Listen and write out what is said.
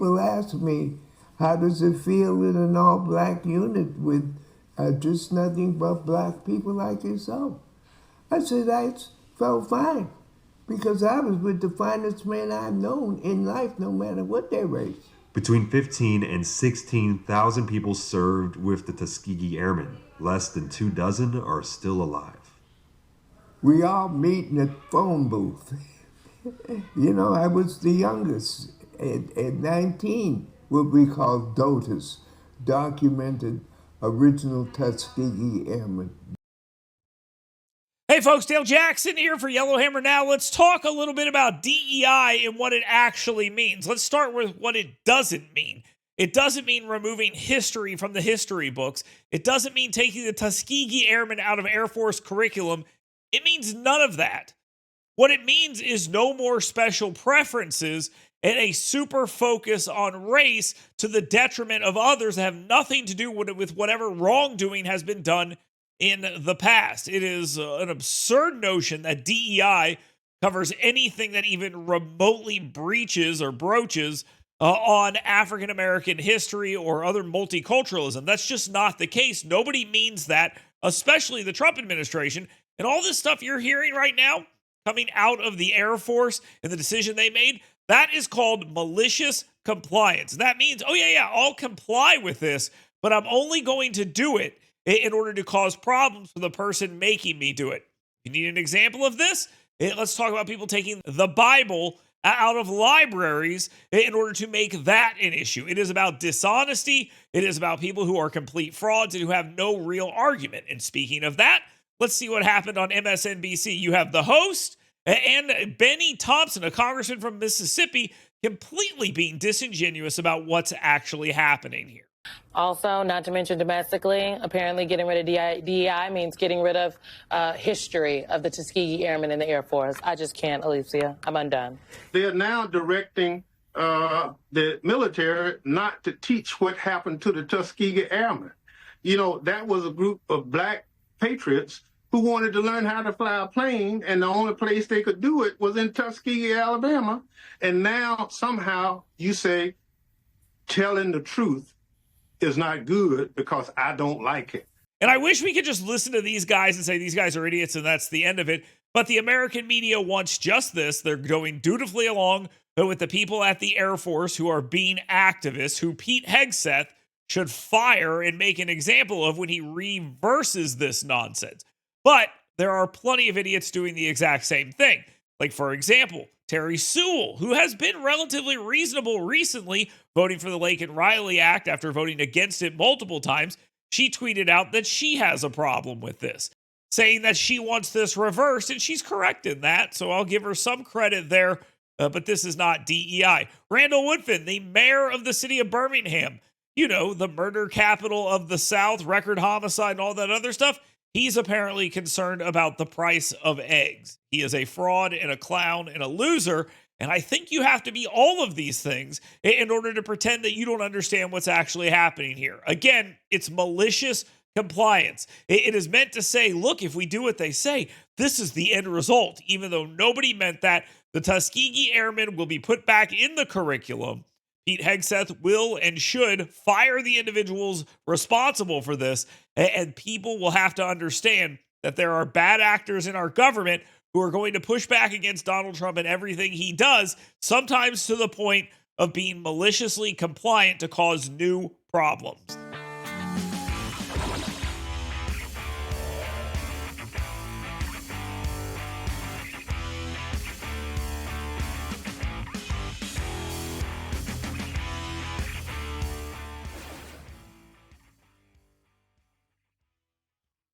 people ask me, how does it feel in an all-black unit with just nothing but black people like yourself? I said, I felt fine because I was with the finest men I've known in life, no matter what their race. Between 15 and 16,000 people served with the Tuskegee Airmen. Less than 24 are still alive. We all meet in a phone booth. You know, I was the youngest at 19, what we call DOTUS, documented original Tuskegee Airmen. Hey folks, Dale Jackson here for Yellowhammer Now. Let's talk a little bit about DEI and what it actually means. Let's start with what it doesn't mean. It doesn't mean removing history from the history books. It doesn't mean taking the Tuskegee Airmen out of Air Force curriculum. It means none of that. What it means is no more special preferences and a super focus on race to the detriment of others that have nothing to do with whatever wrongdoing has been done in the past. It is an absurd notion that DEI covers anything that even remotely breaches or broaches on African American history or other multiculturalism. That's just not the case. Nobody means that, especially the Trump administration. And all this stuff you're hearing right now coming out of the Air Force and the decision they made, that is called malicious compliance. That means, oh yeah, I'll comply with this, but I'm only going to do it in order to cause problems for the person making me do it. You need an example of this? Let's talk about people taking the Bible out of libraries in order to make that an issue. It is about dishonesty. It is about people who are complete frauds and who have no real argument. And speaking of that, let's see what happened on MSNBC. You have the host and Benny Thompson, a congressman from Mississippi, completely being disingenuous about what's actually happening here. Also, not to mention domestically, apparently getting rid of DEI means getting rid of history of the Tuskegee Airmen in the Air Force. I just can't, Alicia. I'm undone. They're now directing the military not to teach what happened to the Tuskegee Airmen. You know, that was a group of black patriots who wanted to learn how to fly a plane, and the only place they could do it was in Tuskegee, Alabama. And now somehow you say telling the truth is not good because I don't like it. And I wish we could just listen to these guys and say these guys are idiots and that's the end of it. But the American media wants just this. They're going dutifully along with the people at the Air Force who are being activists, who Pete Hegseth should fire and make an example of when he reverses this nonsense. But there are plenty of idiots doing the exact same thing. Like, for example, Terry Sewell, who has been relatively reasonable recently, voting for the Laken Riley Act after voting against it multiple times. She tweeted out that she has a problem with this, saying that she wants this reversed, and she's correct in that, so I'll give her some credit there, but this is not DEI. Randall Woodfin, the mayor of the city of Birmingham, you know, the murder capital of the South, record homicide and all that other stuff, he's apparently concerned about the price of eggs. He is a fraud and a clown and a loser, and I think you have to be all of these things in order to pretend that you don't understand what's actually happening here. Again, it's malicious compliance. It is meant to say, look, if we do what they say, this is the end result, even though nobody meant that. The Tuskegee Airmen will be put back in the curriculum. Pete Hegseth will and should fire the individuals responsible for this, and people will have to understand that there are bad actors in our government who are going to push back against Donald Trump and everything he does, sometimes to the point of being maliciously compliant to cause new problems.